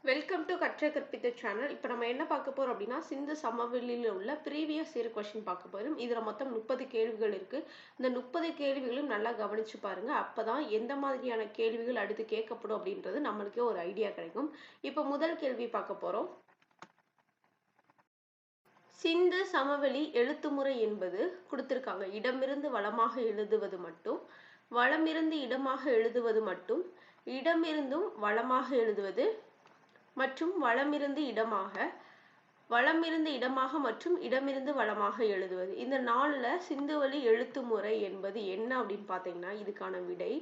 Welcome to கற்ற கற்பித்த channel. இப்போ நம்ம என்ன பார்க்க போறோம் அப்படின்னா, சிந்து சமவெளியில் உள்ள ப்ரீவியஸ் இயர் கொஸ்டின் பார்க்க போறோம். இதில் மொத்தம் 30 கேள்விகள் இருக்கு. இந்த 30 கேள்விகளும் நல்லா கவனிச்சு பாருங்க. அப்பதான் எந்த மாதிரியான கேள்விகள் அடுத்து கேட்கப்படும் அப்படின்றது நம்மளுக்கே ஒரு ஐடியா கிடைக்கும். இப்போ முதல் கேள்வி பார்க்க போறோம். சிந்து சமவெளி எழுத்துமுறை என்பது கொடுத்திருக்காங்க. இடமிருந்து வலமாக எழுதுவது மட்டும், வலமிருந்து இடமாக எழுதுவது மட்டும், இடமிருந்தும் வலமாக எழுதுவது மற்றும் வலமிருந்து இடமாக மற்றும் இடமிருந்து வலமாக எழுதுவது. இந்த நாளில் சிந்துவெளி எழுத்து முறை என்பது என்ன அப்படின்னு பார்த்தீங்கன்னா, இதுக்கான விடை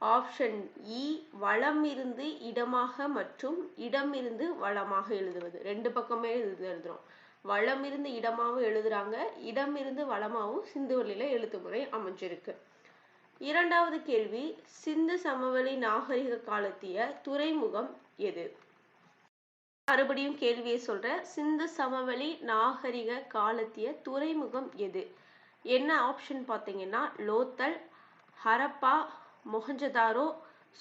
ஆப்ஷன் இ, வலமிருந்து இடமாக மற்றும் இடமிருந்து வலமாக எழுதுவது. ரெண்டு பக்கமே எழுதுறோம். வலமிருந்து இடமாகவும் எழுதுறாங்க, இடமிருந்து வலமாகவும் சிந்துவெளியில எழுத்து முறை அமைஞ்சிருக்கு. இரண்டாவது கேள்வி, சிந்து சமவெளி நாகரிக காலத்திய துறைமுகம் எது? மறுபடியும் கேள்வியை சொல்றேன். சிந்து சமவெளி நாகரிக காலத்திய துறைமுகம் எது? என்ன ஆப்ஷன் பார்த்தீங்கன்னா, லோத்தல், ஹரப்பா, மொஹஞ்சதாரோ,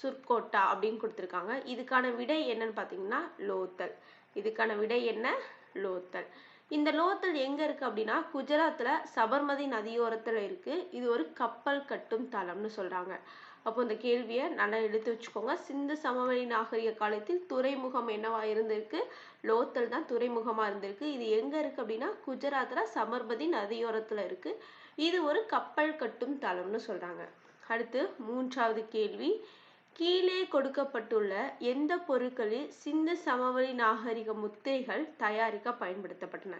சுர்கோட்டா அப்படின்னு கொடுத்துருக்காங்க. இதுக்கான விடை என்னன்னு பார்த்தீங்கன்னா லோத்தல். இதுக்கான விடை என்ன? லோத்தல். இந்த லோத்தல் எங்க இருக்கு அப்படின்னா, குஜராத்ல சபர்மதி நதியோரத்துல இருக்கு. இது ஒரு கப்பல் கட்டும் தளம்னு சொல்றாங்க. அப்போ இந்த கேள்வியை நல்லா எடுத்து வச்சுக்கோங்க. சிந்து சமவெளி நாகரிக காலத்தில் துறைமுகம் என்னவா இருந்திருக்கு? லோத்தல் தான் துறைமுகமா இருந்திருக்கு. இது எங்க இருக்கு அப்படின்னா, குஜராத்ல சபர்மதி நதியோரத்துல இருக்கு. இது ஒரு கப்பல் கட்டும் தளம்னு சொல்றாங்க. அடுத்து மூன்றாவது கேள்வி, கீழே கொடுக்கப்பட்டுள்ள எந்த பொருட்களில் சிந்து சமவெளி நாகரிக முத்திரைகள் தயாரிக்க பயன்படுத்தப்பட்டன?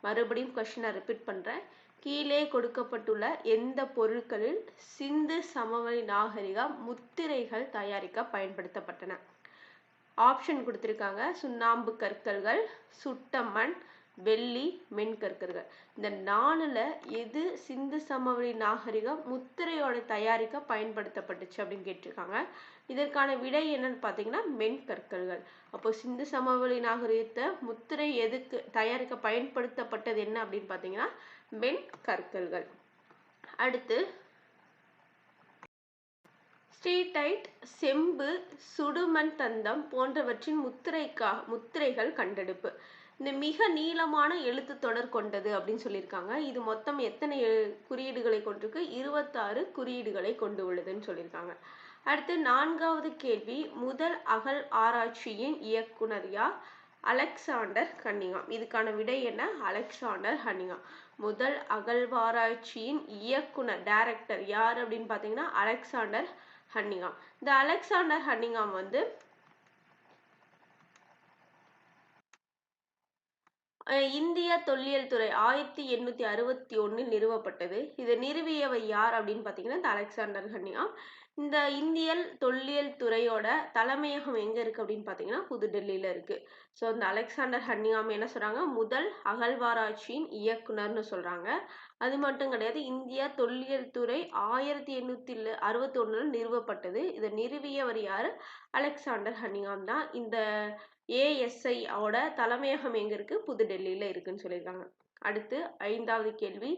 மறுபடியும் கொஸ்டினை ரிப்பீட் பண்றேன். கீழே கொடுக்கப்பட்டுள்ள எந்த பொருட்களில் சிந்து சமவெளி நாகரிக முத்திரைகள் தயாரிக்க பயன்படுத்தப்பட்டன? ஆப்ஷன் கொடுத்திருக்காங்க. சுண்ணாம்பு கற்கள்கள், சுட்டமண், வெள்ளி, மென்கற்கர்கள். இந்த நாலுல எது சிந்து சமவெளி நாகரிகம் முத்திரையோட தயாரிக்க பயன்படுத்தப்பட்டுச்சு அப்படின்னு கேட்டிருக்காங்க. இதற்கான விடை என்னன்னு பார்த்தீங்கன்னா மென்கற்கள்கள். அப்போ சிந்து சமவெளி நாகரிகத்தை முத்திரை எதுக்கு தயாரிக்க பயன்படுத்தப்பட்டது என்ன அப்படின்னு பார்த்தீங்கன்னா மென்கற்கள்கள். அடுத்து ஸ்டீடைட், செம்பு, சுடுமண் தந்தம் போன்றவற்றின் முத்திரைகள் கண்டெடுப்பு. இந்த மிக நீளமான எழுத்து தொடர் கொண்டது அப்படின்னு சொல்லியிருக்காங்க. இது மொத்தம் எத்தனை குறியீடுகளை கொண்டிருக்கு? 26 குறியீடுகளை கொண்டு உள்ளதுன்னு சொல்லியிருக்காங்க. அடுத்து நான்காவது கேள்வி, முதல் அகழ் ஆராய்ச்சியின் இயக்குனர் யார்? Alexander Cunningham. இதுக்கான விடை என்ன? Alexander Cunningham. முதல் அகழ்வாராய்ச்சியின் இயக்குனர் டைரக்டர் யார் அப்படின்னு பார்த்தீங்கன்னா அலெக்சாண்டர் கன்னிங்ஹாம். இந்த அலெக்சாண்டர் கன்னிங்ஹாம் வந்து இந்திய தொல்லியல் துறை 1861 நிறுவப்பட்டது. இதை நிறுவியவர் யார் அப்படின்னு பார்த்தீங்கன்னா இந்த அலெக்சாண்டர் கன்னிங்ஹாம். இந்த இந்திய தொல்லியல் துறையோட தலைமையகம் எங்க இருக்கு அப்படின்னு பார்த்தீங்கன்னா புதுடெல்லியில இருக்கு. ஸோ இந்த அலெக்சாண்டர் கன்னிங்ஹாம் என்ன சொல்றாங்க? முதல் அகழ்வாராய்ச்சியின் இயக்குனர்னு சொல்றாங்க. அது மட்டும் கிடையாது, இந்திய தொல்லியல் துறை 1861 நிறுவப்பட்டது. இதை நிறுவியவர் யாரு? அலெக்சாண்டர் கன்னிங்ஹாம் தான். இந்த ASI ஓட தலைமையகம் எங்க இருக்கு? புதுடெல்லியில இருக்குன்னு சொல்லியிருக்காங்க. அடுத்து ஐந்தாவது கேள்வி,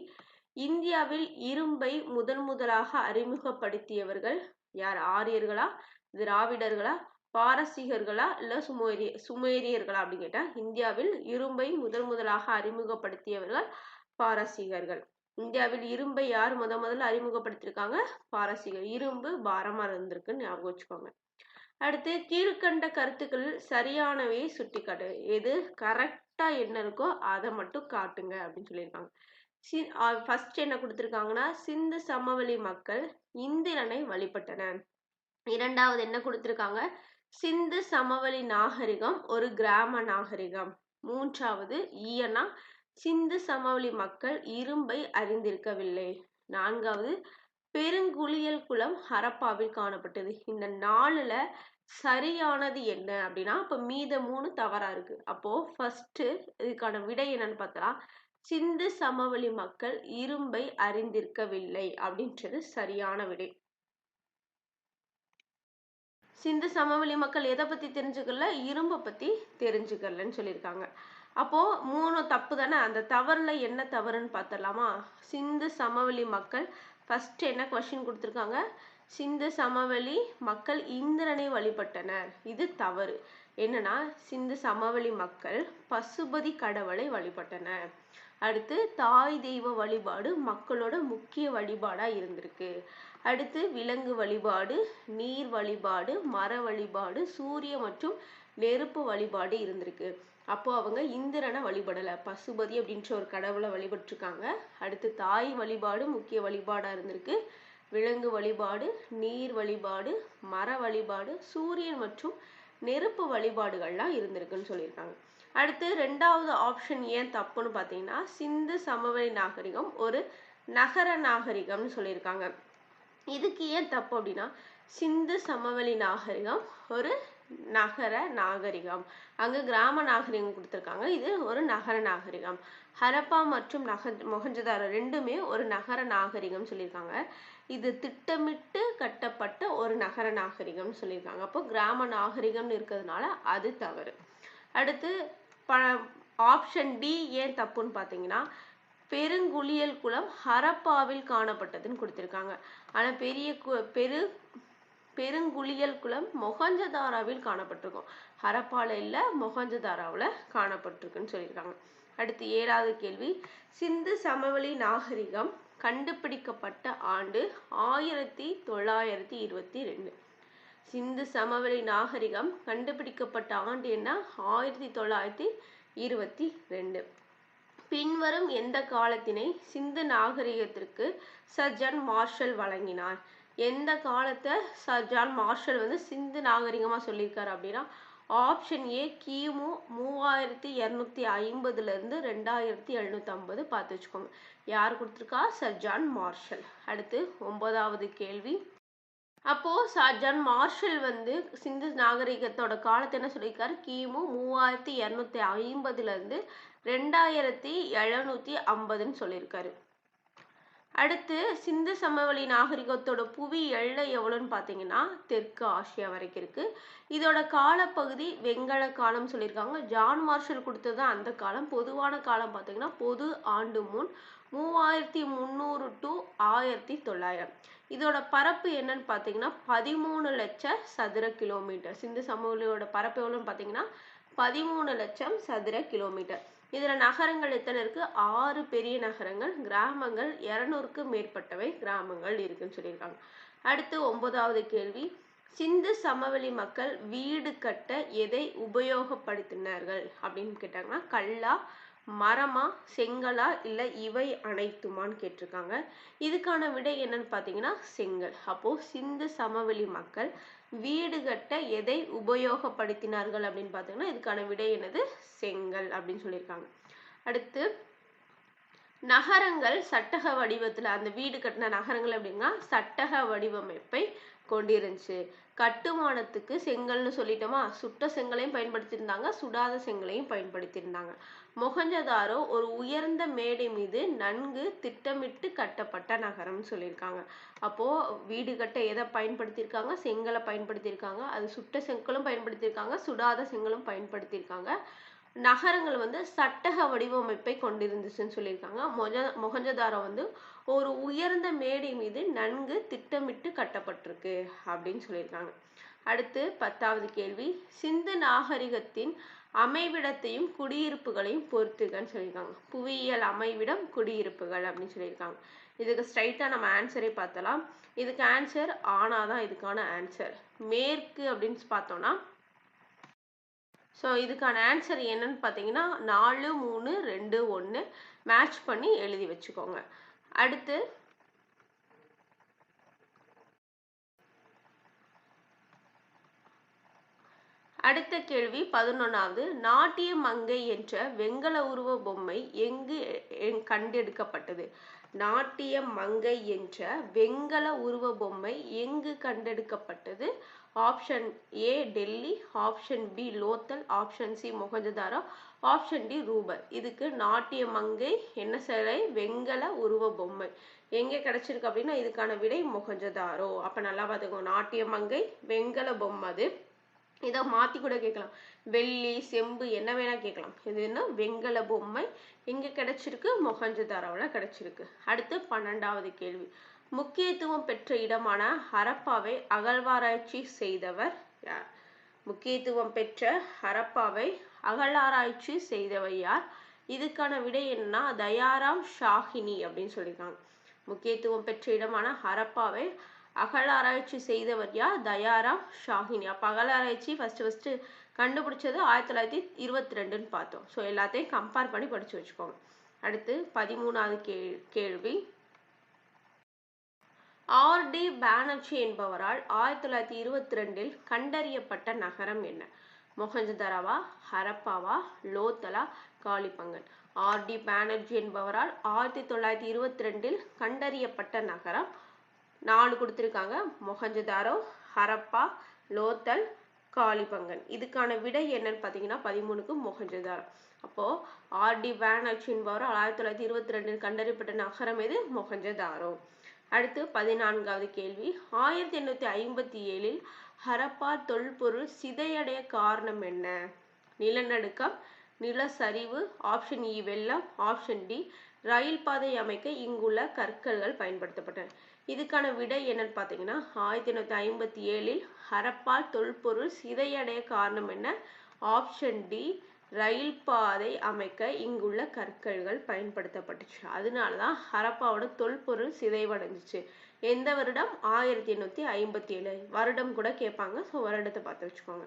இந்தியாவில் இரும்பை முதலாக அறிமுகப்படுத்தியவர்கள் யார்? ஆரியர்களா, திராவிடர்களா, பாரசீகர்களா, இல்ல சுமேரியர்களா அப்படின்னு கேட்டா, இந்தியாவில் இரும்பை முதலாக அறிமுகப்படுத்தியவர்கள் பாரசீகர்கள். இந்தியாவில் இரும்பை யார் முதல்ல அறிமுகப்படுத்திருக்காங்க? பாரசீகர். இரும்பு பாரமா இருந்திருக்குன்னு ஞாபகம் வச்சுக்கோங்க. அடுத்து கீழ்கண்ட கருத்துக்களில் சரியானவையை சுட்டிக்காட்டு. எது கரெக்டா என்ன இருக்கோ அதை மட்டும் காட்டுங்க அப்படின்னு சொல்லியிருக்காங்க. ஃபர்ஸ்ட் என்ன கொடுத்திருக்காங்கன்னா, சிந்து சமவெளி மக்கள் இந்திரனை வழிபட்டனர். இரண்டாவது என்ன கொடுத்திருக்காங்க? சிந்து சமவெளி நாகரிகம் ஒரு கிராம நாகரிகம். மூன்றாவது ஈயனா, சிந்து சமவெளி மக்கள் இரும்பை அறிந்திருக்கவில்லை. நான்காவது பெருங்குளியல் குளம் ஹரப்பாவில் காணப்பட்டது. இந்த நாலுல சரியானது என்ன அப்படின்னா, இப்ப மீத 3 தவறா இருக்கு. அப்போ ஃபர்ஸ்ட் இதுக்கான விடை என்னன்னு பார்த்தா, சிந்து சமவெளி மக்கள் இரும்பை அறிந்திருக்கவில்லை அப்படின்றது சரியான விடை. சிந்து சமவெளி மக்கள் எதை பத்தி தெரிஞ்சுக்கல? இரும்பை பத்தி தெரிஞ்சுக்கலன்னு சொல்லியிருக்காங்க. அப்போ 3 தப்பு தானே. அந்த தவறுல என்ன தவறுன்னு பார்த்தலாமா? சிந்து சமவெளி மக்கள் ஃபர்ஸ்ட் என்ன கொஸ்டின் கொடுத்துருக்காங்க? சிந்து சமவெளி மக்கள் இந்திரனை வழிபட்டனர். இது தவறு. என்னன்னா சிந்து சமவெளி மக்கள் பசுபதி கடவுளை வழிபட்டனர். அடுத்து தாய் தெய்வ வழிபாடு மக்களோட முக்கிய வழிபாடா இருந்திருக்கு. அடுத்து விலங்கு வழிபாடு, நீர் வழிபாடு, மர வழிபாடு, சூரிய மற்றும் நெருப்பு வழிபாடு இருந்திருக்கு. அப்போ அவங்க இந்திரனை வழிபடலை, பசுபதி அப்படின்ற ஒரு கடவுளை வழிபட்டிருக்காங்க. அடுத்து தாய் வழிபாடு முக்கிய வழிபாடா இருந்திருக்கு. விலங்கு வழிபாடு, நீர் வழிபாடு, மர வழிபாடு, சூரியன் மற்றும் நெருப்பு வழிபாடுகள்லாம் இருந்திருக்குன்னு சொல்லியிருக்காங்க. அடுத்து 2வது ஆப்ஷன் ஏன் தப்புன்னு பார்த்தீங்கன்னா, சிந்து சமவெளி நாகரிகம் ஒரு நகர நாகரிகம்னு சொல்லியிருக்காங்க. இதுக்கு ஏன் தப்பு அப்படின்னா, சிந்து சமவெளி நாகரிகம் ஒரு நகர நாகரிகம், அங்க கிராம நாகரிகம் கொடுத்திருக்காங்க, இது ஒரு நகர நாகரிகம். ஹரப்பா மற்றும் மொஹஞ்சதாரோ ரெண்டுமே ஒரு நகர நாகரிகம் சொல்லியிருக்காங்க. இது திட்டமிட்டு கட்டப்பட்ட ஒரு நகர நாகரிகம் சொல்லியிருக்காங்க. அப்போ கிராம நாகரிகம்னு இருக்கிறதுனால அது தவறு. அடுத்து ஆப்ஷன் டி ஏன் தப்புன்னு பார்த்தீங்கன்னா, பெருங்குளியல் குளம் ஹரப்பாவில் காணப்பட்டதுன்னு கொடுத்திருக்காங்க. ஆனா பெருங்குளியல் குளம் மொஹஞ்சதாராவில் காணப்பட்டிருக்கும். ஹரப்பால இல்ல, மொஹஞ்சதாராவில் காணப்பட்டிருக்குன்னு சொல்லியிருக்காங்க. அடுத்து 7வது கேள்வி, சிந்து சமவெளி நாகரிகம் கண்டுபிடிக்கப்பட்ட ஆண்டு 1922. சிந்து சமவெளி நாகரிகம் கண்டுபிடிக்கப்பட்ட ஆண்டு என்ன? 1922. பின்வரும் எந்த காலத்தினை சிந்து நாகரிகத்திற்கு சர் ஜான் மார்ஷல் வழங்கினார்? எந்த காலத்தை சர் ஜான் மார்ஷல் சிந்து நாகரிகமா சொல்லியிருக்காரு அப்படின்னா, ஆப்ஷன் ஏ கிமு 3250 இருந்து 2750. பார்த்து வச்சுக்கோங்க. யார் கொடுத்துருக்கா? Sir John Marshall. அடுத்து 9வது கேள்வி, அப்போ சர் ஜான் மார்ஷல் சிந்து நாகரிகத்தோட காலத்தை என்ன சொல்லியிருக்காரு? கிமு 3250 இருந்து 2750 சொல்லியிருக்காரு. அடுத்து சிந்து சமவெளி நாகரிகத்தோட புவி எல்லை எவ்வளோன்னு பார்த்தீங்கன்னா, தெற்கு ஆசியா வரைக்கும் இருக்கு. இதோட காலப்பகுதி வெங்கல காலம் சொல்லியிருக்காங்க. ஜான் மார்ஷல் கொடுத்தது அந்த காலம். பொதுவான காலம் பார்த்தீங்கன்னா பொது ஆண்டு முன் 3300 to 1900. இதோட பரப்பு என்னன்னு பார்த்தீங்கன்னா 13 லட்சம் சதுர கிலோமீட்டர். சிந்து சமவெளியோட பரப்பு எவ்வளோன்னு பார்த்தீங்கன்னா 13 லட்சம் சதுர கிலோமீட்டர். இதுல நகரங்கள் எத்தனை இருக்கு? 6 பெரிய நகரங்கள், கிராமங்கள் 200க்கு மேற்பட்டவை கிராமங்கள் இருக்குன்னு சொல்லியிருக்காங்க. அடுத்து 9வது கேள்வி, சிந்து சமவெளி மக்கள் வீடு கட்ட எதை உபயோகப்படுத்தினார்கள் அப்படின்னு கேட்டாங்கன்னா, கல்லா, மரமா, செங்கலா, இல்ல இவை அனைத்துமான்னு கேட்டிருக்காங்க. இதுக்கான விடை என்னன்னு பார்த்தீங்கன்னா செங்கல். அப்போ சிந்து சமவெளி மக்கள் வீடு கட்ட எதை உபயோகப்படுத்தினார்கள் அப்படின்னு பார்த்தீங்கன்னா, இதுக்கான விடை என்னது? செங்கல் அப்படின்னு சொல்லியிருக்காங்க. அடுத்து நகரங்கள் சட்டக வடிவத்துல, அந்த வீடு கட்டின நகரங்கள் அப்படின்னா சட்டக வடிவமைப்பை கொண்டிருந்துச்சு. கட்டுமானத்துக்கு செங்கல்னு சொல்லிட்டோமா, சுட்ட செங்கலையும் பயன்படுத்தியிருந்தாங்க, சுடாத செங்கலையும் பயன்படுத்தியிருந்தாங்க. மொஹஞ்சதாரோ ஒரு உயர்ந்த மேடை மீது நன்கு திட்டமிட்டு கட்டப்பட்ட நகரம்னு சொல்லியிருக்காங்க. அப்போ வீடு கட்ட எதை பயன்படுத்தியிருக்காங்க? செங்கலை பயன்படுத்தியிருக்காங்க. அது சுட்ட செங்கலும் பயன்படுத்தியிருக்காங்க, சுடாத செங்கலும் பயன்படுத்தியிருக்காங்க. நகரங்கள் சட்டக வடிவமைப்பை கொண்டிருந்துச்சுன்னு சொல்லியிருக்காங்க. மொஹஞ்சதாரோ ஒரு உயர்ந்த மேடை மீது நன்கு திட்டமிட்டு கட்டப்பட்டிருக்கு அப்படின்னு சொல்லியிருக்காங்க. அடுத்து 10வது கேள்வி, சிந்து நாகரிகத்தின் அமைவிடத்தையும் குடியிருப்புகளையும் பொறுத்துக்கன்னு சொல்லியிருக்காங்க. புவியியல் அமைவிடம், குடியிருப்புகள் அப்படின்னு சொல்லியிருக்காங்க. இதுக்கு ஸ்ட்ரைட்டா நம்ம ஆன்சரே பார்த்தலாம். இதுக்கு ஆன்சர் ஆனாதான் இதுக்கான ஆன்சர். மேற்கு அப்படின்னு பார்த்தோம்னா, ஸோ இதுக்கான ஆன்சர் என்னன்னு பார்த்தீங்கன்னா 4, 3, 2, 1 மேட்ச் பண்ணி எழுதி வச்சுக்கோங்க. அடுத்து அடுத்த கேள்வி 11வது, நாட்டிய மங்கை என்ற வெங்கல உருவ பொம்மை எங்கு கண்டெடுக்கப்பட்டது? நாட்டிய மங்கை என்ற வெங்கல உருவ பொம்மை எங்கு கண்டெடுக்கப்பட்டது? Option A Delhi, option B Lothal, option C Mohenjodaro, option D Rupar. இதுக்கு நாட்டிய மங்கை என்ன சிலை? வெங்கல உருவ பொம்மை எங்க கிடைச்சிருக்கு அப்படின்னா இதுக்கான விடை மொஹஞ்சதாரோ. அப்ப நல்லா பார்த்துக்கோ, நாட்டிய மங்கை வெங்கல பொம்மை. அது இதை மாத்தி கூட கேட்கலாம், வெள்ளி, செம்பு என்ன வேணா கேட்கலாம். இது என்ன? வெங்கல பொம்மை. எங்க கிடைச்சிருக்கு? மொஹஞ்சதாரோல கிடைச்சிருக்கு. அடுத்து 12வது கேள்வி, முக்கியத்துவம் பெற்ற இடமான ஹரப்பாவை அகழ்வாராய்ச்சி செய்தவர் யார்? முக்கியத்துவம் பெற்ற ஹரப்பாவை அகழாராய்ச்சி செய்தவர் யார்? இதுக்கான விடை என்னன்னா தயாராம் ஷாஹினி அப்படின்னு சொல்லியிருக்காங்க. முக்கியத்துவம் பெற்ற இடமான ஹரப்பாவை அகழாராய்ச்சி செய்தவர் யார்? தயாராம் ஷாஹினி. அப்ப அகழாராய்ச்சி ஃபர்ஸ்ட் கண்டுபிடிச்சது 1922ன்னு பார்த்தோம். ஸோ எல்லாத்தையும் கம்பேர் பண்ணி படிச்சு வச்சுக்கோங்க. அடுத்து 13வது கேள்வி. ஆர்.டி. பானர்ஜி என்பவரால் 1922ல் கண்டறியப்பட்ட நகரம் என்ன? மொஹஞ்சதாரோவா, ஹரப்பாவா, லோத்தலா, காலிபங்கன். ஆர்.டி. பானர்ஜி என்பவரால் 1922ல் கண்டறியப்பட்ட நகரம் 4 கொடுத்திருக்காங்க. மொஹஞ்சதாரோ, ஹரப்பா, லோத்தல், காலிபங்கன். இதுக்கான விடை என்னன்னு பார்த்தீங்கன்னா 13க்கு மொஹஞ்சதாரோ. அப்போ ஆர்.டி. பானர்ஜி என்பவரால் 1922ல் கண்டறியப்பட்ட நகரம் எது? மொஹஞ்சதாரோ. அடுத்து 14வது கேள்வி. 1857ல் ஹரப்பா தொல்பொருள் சிதையடைய காரணம் என்ன? நிலநடுக்கம், நிலச்சரிவு, ஆப்ஷன் இ வெள்ளம், ஆப்ஷன் டி ரயில் பாதை அமைக்க இங்குள்ள கற்கள்கள் பயன்படுத்தப்பட்டன. இதுக்கான விடை என்னன்னு பார்த்தீங்கன்னா 1857ல் ஹரப்பா தொல்பொருள் சிதையடைய காரணம் என்ன? ஆப்ஷன் டி ரயில் பாதை அமைக்க இங்குள்ள கற்கள்கள் பயன்படுத்தப்பட்டுச்சு. அதனாலதான் ஹரப்பாவோட தொல்பொருள் சிதைவடைஞ்சிச்சு. எந்த வருடம்? 1857. வருடம் கூட கேட்பாங்க. ஸோ வருடத்தை பார்த்து வச்சுக்கோங்க.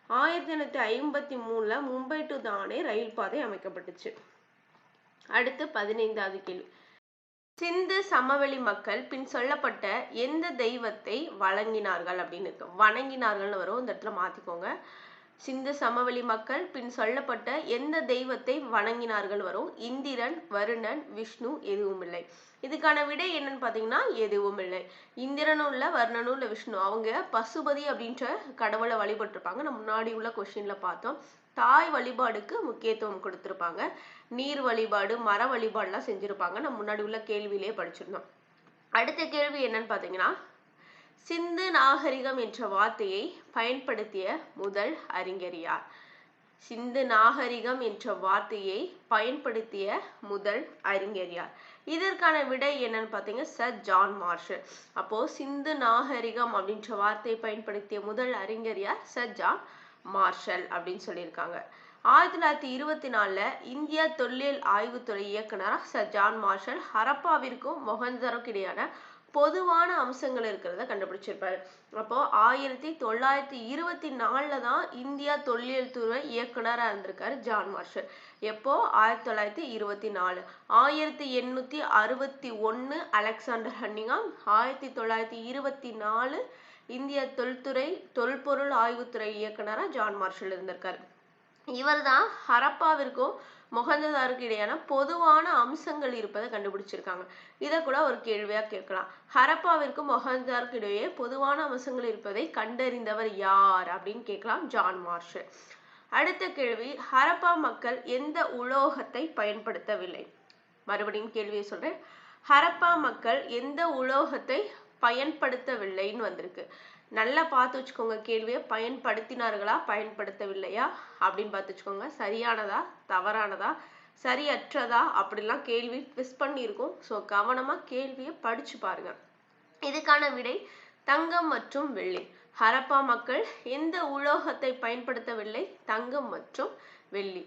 1853ல மும்பை டு தானே ரயில் பாதை அமைக்கப்பட்டுச்சு. அடுத்து 15வது கேள்வி. சிந்து சமவெளி மக்கள் பின் சொல்லப்பட்ட எந்த தெய்வத்தை வழங்கினார்கள் அப்படின்னு இருக்கு. வணங்கினார்கள்னு வரும். இந்த இடத்துல மாத்திக்கோங்க. சிந்து சமவெளி மக்கள் பின் சொல்லப்பட்ட எந்த தெய்வத்தை வணங்கினார்கள் வரும். இந்திரன், வருணன், விஷ்ணு, எதுவும் இல்லை. இதுக்கான விடை என்னன்னு பார்த்தீங்கன்னா எதுவும் இல்லை. இந்திரனும் இல்லை, வருணனும் இல்லை, விஷ்ணு. அவங்க பசுபதி அப்படின்ற கடவுளை வழிபட்டிருப்பாங்க. நம்ம முன்னாடி உள்ள கொஸ்டின்ல பார்த்தோம். தாய் வழிபாடுக்கு முக்கியத்துவம் கொடுத்திருப்பாங்க. நீர் வழிபாடு, மர வழிபாடுலாம் செஞ்சிருப்பாங்க. நம்ம முன்னாடி உள்ள கேள்வியிலேயே படிச்சிருந்தோம். அடுத்த கேள்வி என்னன்னு பார்த்தீங்கன்னா சிந்து நாகரிகம் என்ற வார்த்தையை பயன்படுத்திய முதல் அறிஞர் யார்? சிந்து நாகரிகம் என்ற வார்த்தையை பயன்படுத்திய முதல் அறிஞர் யார்? இதற்கான விடை என்னன்னு பார்த்தீங்க சர் ஜான் மார்ஷல். அப்போ சிந்து நாகரிகம் அப்படின்ற வார்த்தையை பயன்படுத்திய முதல் அறிஞர் யார்? சர் ஜான் மார்ஷல் அப்படின்னு சொல்லியிருக்காங்க. 1924ல இந்திய தொல்லியல் ஆய்வுத்துறை இயக்குனரா சர் ஜான் மார்ஷல் ஹரப்பாவிற்கும் மொஹஞ்சதாரோக்கும் இடையான பொதுவான அம்சங்கள் இருக்கிறத கண்டுபிடிச்சிருப்பாரு. அப்போ 1924ல தான் இந்தியா தொல்லியல் துறை இயக்குனரா இருந்திருக்காரு ஜான் மார்ஷல். எப்போ? 1924. 1861 அலெக்சாண்டர் ஹன்னிங்ஹாம். 1924 இந்திய தொல்பொருள் ஆய்வுத்துறை இயக்குனரா ஜான் மார்ஷல் இருந்திருக்காரு. இவர் தான் ஹரப்பாவிற்கும் மொஹஞ்சதாரோக்கு இடையான பொதுவான அம்சங்கள் இருப்பதை கண்டுபிடிச்சிருக்காங்க. இதை கூட ஒரு கேள்வியா கேட்கலாம். ஹரப்பாவிற்கும் மொஹஞ்சதாரோக்கு இடையே பொதுவான அம்சங்கள் இருப்பதை கண்டறிந்தவர் யார் அப்படின்னு கேட்கலாம். John Marshall. அடுத்த கேள்வி. ஹரப்பா மக்கள் எந்த உலோகத்தை பயன்படுத்தவில்லை? மறுபடியும் கேள்வியை சொல்றேன். ஹரப்பா மக்கள் எந்த உலோகத்தை பயன்படுத்தவில்லைன்னு வந்திருக்கு. நல்லா பார்த்து வச்சுக்கோங்க. கேள்வியை பயன்படுத்தினார்களா பயன்படுத்தவில்லையா அப்படின்னு பார்த்து வச்சுக்கோங்க. சரியானதா தவறானதா சரியற்றதா அப்படிலாம் கேள்வி ட்விஸ்ட் பண்ணியிருக்கோம். ஸோ கவனமா கேள்வியை படிச்சு பாருங்க. இதுக்கான விடை தங்கம் மற்றும் வெள்ளி. ஹரப்பா மக்கள் எந்த உலோகத்தை பயன்படுத்தவில்லை? தங்கம் மற்றும் வெள்ளி.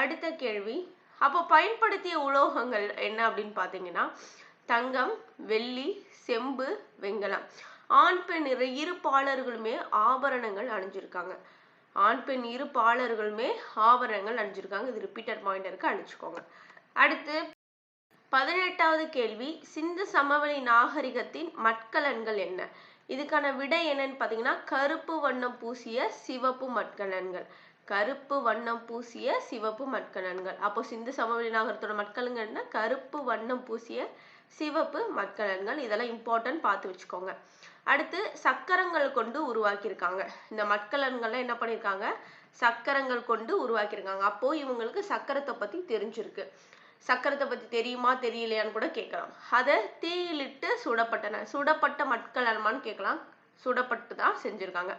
அடுத்த கேள்வி. அப்போ பயன்படுத்திய உலோகங்கள் என்ன அப்படின்னு பார்த்தீங்கன்னா தங்கம், வெள்ளி, செம்பு, வெண்கலம். ஆண் பெண் இரு பாலர்களுமே ஆபரணங்கள் அணிஞ்சிருக்காங்க. ஆண் பெண் இரு பாலர்களுமே ஆபரணங்கள் அணிஞ்சிருக்காங்க. இது ரிப்பீட்டட் பாயிண்டருக்கு அணிச்சுக்கோங்க. அடுத்து 18வது கேள்வி. சிந்து சமவெளி நாகரிகத்தின் மட்கலன்கள் என்ன? இதுக்கான விடை என்னன்னு பார்த்தீங்கன்னா கருப்பு வண்ணம் பூசிய சிவப்பு மட்கலன்கள். கருப்பு வண்ணம் பூசிய சிவப்பு மட்கலன்கள். அப்போ சிந்து சமவெளி நாகரிகத்தோட மட்கலன்கள் என்ன? கருப்பு வண்ணம் பூசிய சிவப்பு மட்கலன்கள். இதெல்லாம் இம்பார்ட்டன்ட் பார்த்து வச்சுக்கோங்க. அடுத்து சக்கரங்கள் கொண்டு உருவாக்கியிருக்காங்க. இந்த மட்கலன்கள்லாம் என்ன பண்ணியிருக்காங்க? சக்கரங்கள் கொண்டு உருவாக்கியிருக்காங்க. அப்போ இவங்களுக்கு சக்கரத்தை பத்தி தெரிஞ்சிருக்கு. சக்கரத்தை பத்தி தெரியுமா தெரியலையான்னு கூட கேட்கலாம். அதை தீயிலிட்டு சுடப்பட்ட மட்கலன்மான்னு கேட்கலாம். சுடப்பட்டு தான் செஞ்சிருக்காங்க.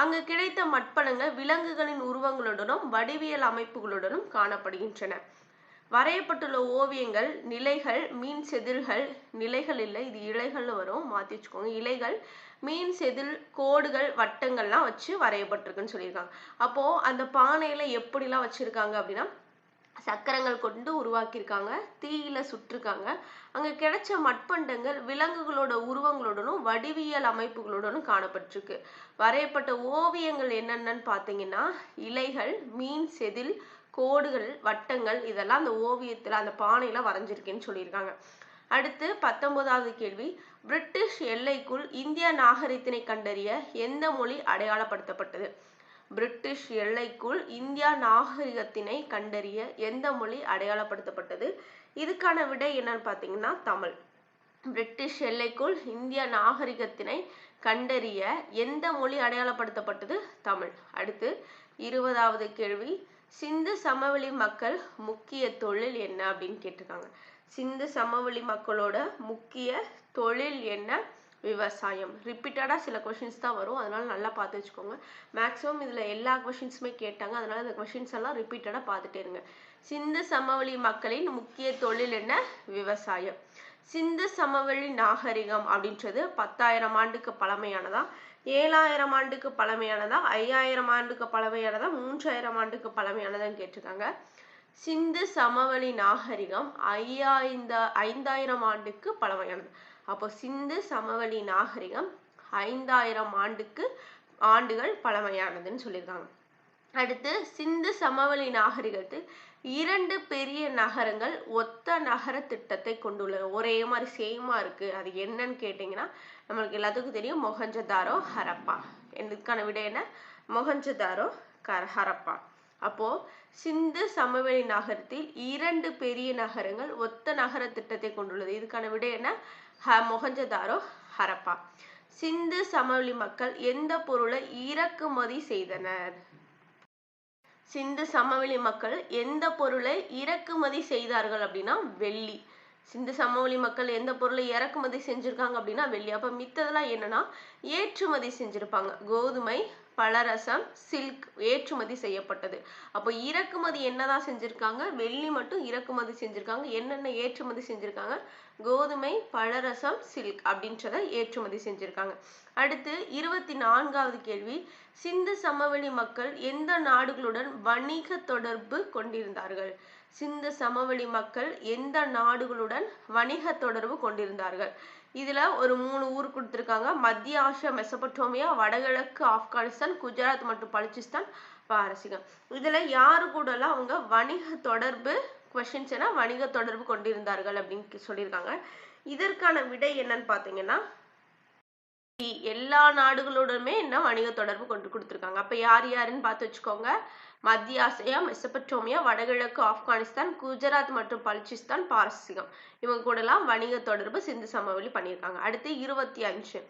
அங்கு கிடைத்த மட்பலங்கள் விலங்குகளின் உருவங்களுடனும் வடிவியல் அமைப்புகளுடனும் காணப்படுகின்றன. வரையப்பட்டுள்ள ஓவியங்கள் நிலைகள், மீன் செதில்கள், நிலைகள் இல்லை இது இலைகள்னு வரும், மாத்தி வச்சுக்கோங்க. இலைகள், மீன் செதில் கோடுகள் வட்டங்கள்லாம் வச்சு வரையப்பட்டிருக்குன்னு சொல்லியிருக்காங்க. அப்போ அந்த பானையில எப்படிலாம் வச்சிருக்காங்க அப்படின்னா சக்கரங்கள் கொண்டு உருவாக்கியிருக்காங்க, தீயில சுட்டிருக்காங்க. அங்க கிடைச்ச மட்பண்டங்கள் விலங்குகளோட உருவங்களுடனும் வடிவியல் அமைப்புகளுடனும் காணப்பட்டிருக்கு. வரையப்பட்ட ஓவியங்கள் என்னென்னு பார்த்தீங்கன்னா இலைகள், மீன் செதில், கோடுகள், வட்டங்கள் இதெல்லாம் அந்த ஓவியத்துல அந்த பானையில வரைஞ்சிருக்கேன்னு சொல்லியிருக்காங்க. அடுத்து 19வது கேள்வி, பிரிட்டிஷ் எல்லைக்குள் இந்திய நாகரிகத்தினை கண்டறிய எந்த மொழி அடையாளப்படுத்தப்பட்டது? பிரிட்டிஷ் எல்லைக்குள் இந்தியா நாகரிகத்தினை கண்டறிய எந்த மொழி அடையாளப்படுத்தப்பட்டது? இதுக்கான விடை என்னன்னு பார்த்தீங்கன்னா தமிழ். பிரிட்டிஷ் எல்லைக்குள் இந்திய நாகரிகத்தினை கண்டறிய எந்த மொழி அடையாளப்படுத்தப்பட்டது? தமிழ். அடுத்து 20வது கேள்வி, சிந்து சமவெளி மக்கள் முக்கிய தொழில் என்ன அப்படின்னு கேட்டிருக்காங்க. சிந்து சமவெளி மக்களோட முக்கிய தொழில் என்ன? விவசாயம். ரிப்பீட்டடா சில கொஸ்டின்ஸ் தான் வரும், அதனால நல்லா பார்த்து வச்சுக்கோங்க. மேக்ஸிமம் இதுல எல்லா கொஸ்டின்ஸுமே கேட்டாங்க, அதனால இந்த கொஸ்டின்ஸ் எல்லாம் ரிப்பீட்டடா பார்த்துட்டே இருங்க. சிந்து சமவெளி மக்களின் முக்கிய தொழில் என்ன? விவசாயம். சிந்து சமவெளி நாகரிகம் அப்படின்றது 10,000 ஆண்டுக்கு பழமையானதா, 7,000 ஆண்டுக்கு பழமையானதா, 5,000 ஆண்டுக்கு பழமையானதா, 3,000 ஆண்டுக்கு பழமையானதான்னு கேட்டிருக்காங்க. சிந்து சமவெளி நாகரிகம் 5,000 ஆண்டுக்கு பழமையானது. அப்போ சிந்து சமவெளி நாகரிகம் 5,000 ஆண்டுகள் பழமையானதுன்னு சொல்லியிருக்காங்க. அடுத்து சிந்து சமவெளி நாகரிகத்தில் 2 பெரிய நகரங்கள் ஒத்த நகர திட்டத்தை கொண்டுள்ளது. ஒரே மாதிரி சேமா இருக்கு, அது என்னன்னு கேட்டீங்கன்னா நம்மளுக்கு எல்லாத்துக்கும் தெரியும், மொஹஞ்சதாரோ, ஹரப்பா. இதுக்கான விடை என்ன? மொஹஞ்சதாரோ, ஹரப்பா. அப்போ சிந்து சமவெளி நகரத்தில் 2 பெரிய நகரங்கள் ஒத்த நகர திட்டத்தை கொண்டுள்ளது. இதுக்கான விடை என்ன? மொஹஞ்சதாரோ, ஹரப்பா. சிந்து சமவெளி மக்கள் எந்த பொருளை இறக்குமதி செய்தனர்? சிந்து சமவெளி மக்கள் எந்த பொருளை இறக்குமதி செய்தார்கள் அப்படின்னா வெள்ளி. சிந்து சமவெளி மக்கள் எந்த பொருளை இறக்குமதி செஞ்சிருக்காங்க அப்படின்னா வெள்ளி. அப்ப மித்ததெல்லாம் என்னன்னா ஏற்றுமதி செஞ்சிருப்பாங்க. கோதுமை, பலரசம், சில்க் ஏற்றுமதி செய்யப்பட்டது. அப்போ இறக்குமதி என்னதான் செஞ்சிருக்காங்க? வெள்ளி மட்டும் இறக்குமதி செஞ்சிருக்காங்க. என்னென்ன ஏற்றுமதி செஞ்சிருக்காங்க? கோதுமை, பலரசம், சில்க் அப்படின்றத ஏற்றுமதி செஞ்சிருக்காங்க. அடுத்து 24வது கேள்வி, சிந்து சமவெளி மக்கள் எந்த நாடுகளுடன் வணிக தொடர்பு கொண்டிருந்தார்கள்? சிந்து சமவெளி மக்கள் எந்த நாடுகளுடன் வணிக தொடர்பு கொண்டிருந்தார்கள்? இதுல ஒரு 3 ஊர் கொடுத்திருக்காங்க. மத்திய ஆசியா, மெசபடோமியா, வடகிழக்கு ஆப்கானிஸ்தான், குஜராத் மற்றும் பலுச்சிஸ்தான், பாரசீகம். இதுல யாரு கூட எல்லாம் அவங்க வணிக தொடர்பு, கொஸ்டின்ஸ் என்ன, வணிக தொடர்பு கொண்டிருந்தார்கள் அப்படின்னு சொல்லியிருக்காங்க. இதற்கான விடை என்னன்னு பாத்தீங்கன்னா எல்லா நாடுகளுடனுமே என்ன வணிக தொடர்பு கொண்டு கொடுத்திருக்காங்க. அப்ப யார் யாருன்னு பார்த்து வச்சுக்கோங்க. மத்திய ஆசியா, மெசபடோமியா, வடகிழக்கு ஆப்கானிஸ்தான், குஜராத் மற்றும் பலுச்சிஸ்தான், பாரசீகம், இவங்க கூட எல்லாம் வணிக தொடர்பு சிந்து சமவெளி பண்ணியிருக்காங்க. அடுத்து 25,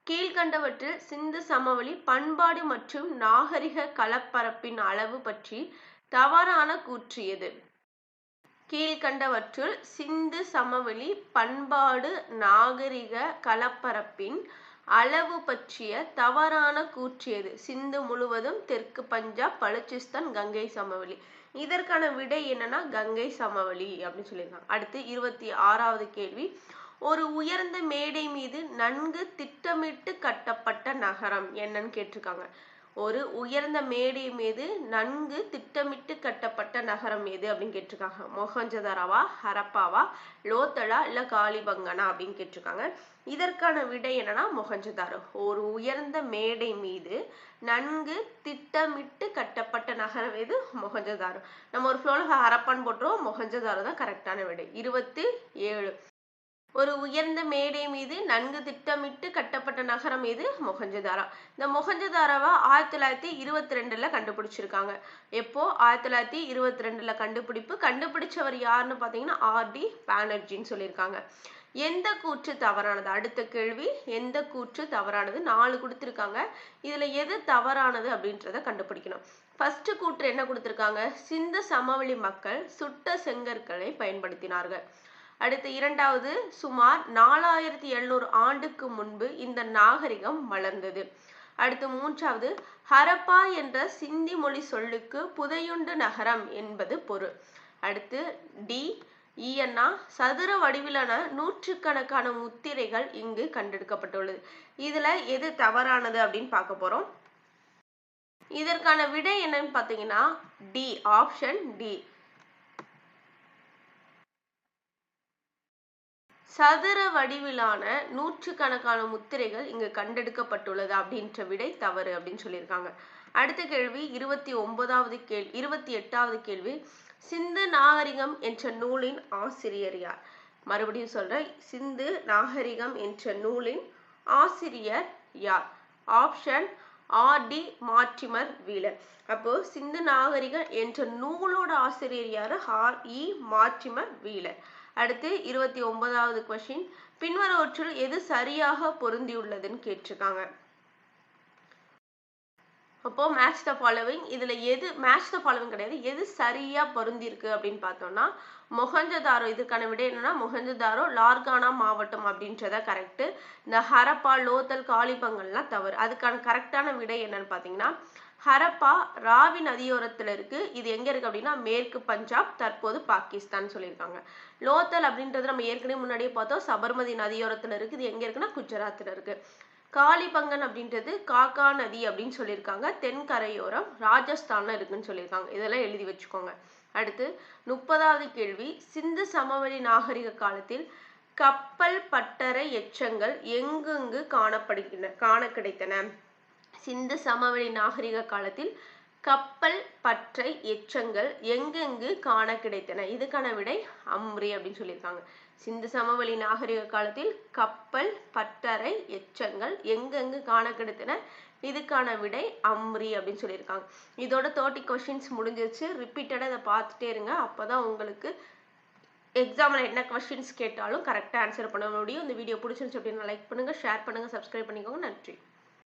கீழ்கண்டவற்றில் சிந்து சமவெளி பண்பாடு மற்றும் நாகரிக கலப்பரப்பின் அளவு பற்றி தவறான கூற்று எது? கீழ்கண்டவற்றுள் சிந்து சமவெளி பண்பாடு நாகரிக கலப்பரப்பின் அளவு பற்றிய தவறான கூற்று எது? சிந்து முழுவதும், தெற்கு பஞ்சாப், பலுச்சிஸ்தான், கங்கை சமவெளி. இதற்கான விடை என்னன்னா கங்கை சமவெளி அப்படின்னு சொல்லியிருக்காங்க. அடுத்து 26வது கேள்வி, ஒரு உயர்ந்த மேடை மீது நன்கு திட்டமிட்டு கட்டப்பட்ட நகரம் என்னன்னு கேட்டிருக்காங்க. ஒரு உயர்ந்த மேடை மீது நன்கு திட்டமிட்டு கட்டப்பட்ட நகரம் எது அப்படின்னு கேட்டிருக்காங்க. மொஹஞ்சதாரோவா, ஹரப்பாவா, லோத்தலா இல்ல காலிபங்கனா அப்படின்னு கேட்டிருக்காங்க. இதற்கான விடை என்னன்னா மொஹஞ்சதாரோ. ஒரு உயர்ந்த மேடை மீது நன்கு திட்டமிட்டு கட்டப்பட்ட நகரம் எது? மொஹஞ்சதாரோ. நம்ம ஒரு ஃப்ளோல ஹரப்பான்னு போட்டுருவோம், மொஹஞ்சதாரோ தான் கரெக்டான விடை. 27, ஒரு உயர்ந்த மேடை மீது நன்கு திட்டமிட்டு கட்டப்பட்ட நகரம் எது? மொஹஞ்சதாரோ. இந்த மொஹஞ்சதாரோவை 1922ல கண்டுபிடிச்சிருக்காங்க. எப்போ? 1922ல கண்டுபிடிச்சவர் யாருன்னு பாத்தீங்கன்னா ஆர்டி பானர்ஜின்னு சொல்லியிருக்காங்க. எந்த கூற்று தவறானது? அடுத்த கேள்வி, எந்த கூற்று தவறானது? 4 கொடுத்திருக்காங்க. இதுல எது தவறானது அப்படின்றத கண்டுபிடிக்கணும். ஃபர்ஸ்ட் கூற்று என்ன கொடுத்திருக்காங்க? சிந்து சமவெளி மக்கள் சுட்ட செங்கற்களை பயன்படுத்தினார்கள். அடுத்து 2வது, சுமார் 4700 ஆண்டுக்கு முன்பு இந்த நாகரிகம் வளர்ந்தது. அடுத்து 3வது, ஹரப்பா என்ற சிந்தி மொழி சொல்லுக்கு புதையுண்டு நகரம் என்பது பொருள். அடுத்து டி, ஈயன்னா சதுர வடிவிலான நூற்றுக்கணக்கான முத்திரைகள் இங்கு கண்டெடுக்கப்பட்டுள்ளது. இதுல எது தவறானது அப்படின்னு பார்க்க போறோம். இதற்கான விடை என்னன்னு பாத்தீங்கன்னா டி, ஆப்ஷன் டி. சதுர வடிவிலான நூற்றுக்கணக்கான முத்திரைகள் இங்கு கண்டெடுக்கப்பட்டுள்ளது அப்படின்ற விடை தவறு அப்படின்னு சொல்லியிருக்காங்க. அடுத்த கேள்வி 28வது கேள்வி. சிந்து நாகரிகம் என்ற நூலின் ஆசிரியர் யார்? மறுபடியும் சொல்றேன், சிந்து நாகரிகம் என்ற நூலின் ஆசிரியர் யார்? Option R D. Mortimer Wheeler. அப்போ சிந்து நாகரிகம் என்ற நூலோட ஆசிரியர் யாரு? ஆர்.இ. Mortimer Wheeler. அடுத்து 29வது கொஸ்டின். பின்வருவற்றுள் எது சரியாக பொருந்தியுள்ளதுன்னு கேட்டிருக்காங்க. அப்போ மேட்ச் த ஃபாலோவிங். இதுல எது மேட்ச் த ஃபாலோவிங் கிடையாது, எது சரியா பொருந்திருக்கு அப்படின்னு பார்த்தோம்னா மொஹஞ்சதாரோ. இதுக்கான விடை என்னன்னா மொஹஞ்சதாரோ லார்கானா மாவட்டம் அப்படின்றத கரெக்ட். இந்த ஹரப்பா, லோத்தல், காலிபங்கள்லாம் தவறு. அதுக்கான கரெக்டான விடை என்னன்னு பாத்தீங்கன்னா ஹரப்பா ராவி நதியோரத்துல இருக்கு. இது எங்க இருக்கு அப்படின்னா மேற்கு பஞ்சாப், தற்போது பாகிஸ்தான் சொல்லியிருக்காங்க. லோத்தல் அப்படின்றது நம்ம ஏற்கனவே முன்னாடியே பார்த்தோம், சபர்மதி நதியோரத்துல இருக்கு. இது எங்க இருக்குன்னா குஜராத்ல இருக்கு. காலிபங்கன் அப்படின்றது காக்கா நதி அப்படின்னு சொல்லியிருக்காங்க, தென்கரையோரம் ராஜஸ்தான்ல இருக்குன்னு சொல்லியிருக்காங்க. இதெல்லாம் எழுதி வச்சுக்கோங்க. அடுத்து 30வது கேள்வி. சிந்து சமவெளி நாகரிக காலத்தில் கப்பல் பட்டறை எச்சங்கள் எங்கெங்கு காண கிடைத்தன? சிந்து சமவெளி நாகரிக காலத்தில் கப்பல் பற்றை எச்சங்கள் எங்கெங்கு காண கிடைத்தன? இதுக்கான விடை அம்ரி அப்படின்னு சொல்லியிருக்காங்க. சிந்து சமவெளி நாகரிக காலத்தில் கப்பல் பட்டறை எச்சங்கள் எங்கெங்கு காண கிடைத்தன? இதுக்கான விடை அம்ரி அப்படின்னு சொல்லியிருக்காங்க. இதோட 30 கொஸ்டின்ஸ் முடிஞ்சிருச்சு. ரிப்பீட்டடா இதை பார்த்துட்டே இருங்க, அப்பதான் உங்களுக்கு எக்ஸாம்ல என்ன கொஸ்டின்ஸ் கேட்டாலும் கரெக்டா ஆன்சர் பண்ண முடியும். இந்த வீடியோ பிடிச்சிருந்துச்சு அப்படின்னா லைக் பண்ணுங்க, ஷேர் பண்ணுங்க, சப்ஸ்கிரைப் பண்ணிக்கோங்க. நன்றி.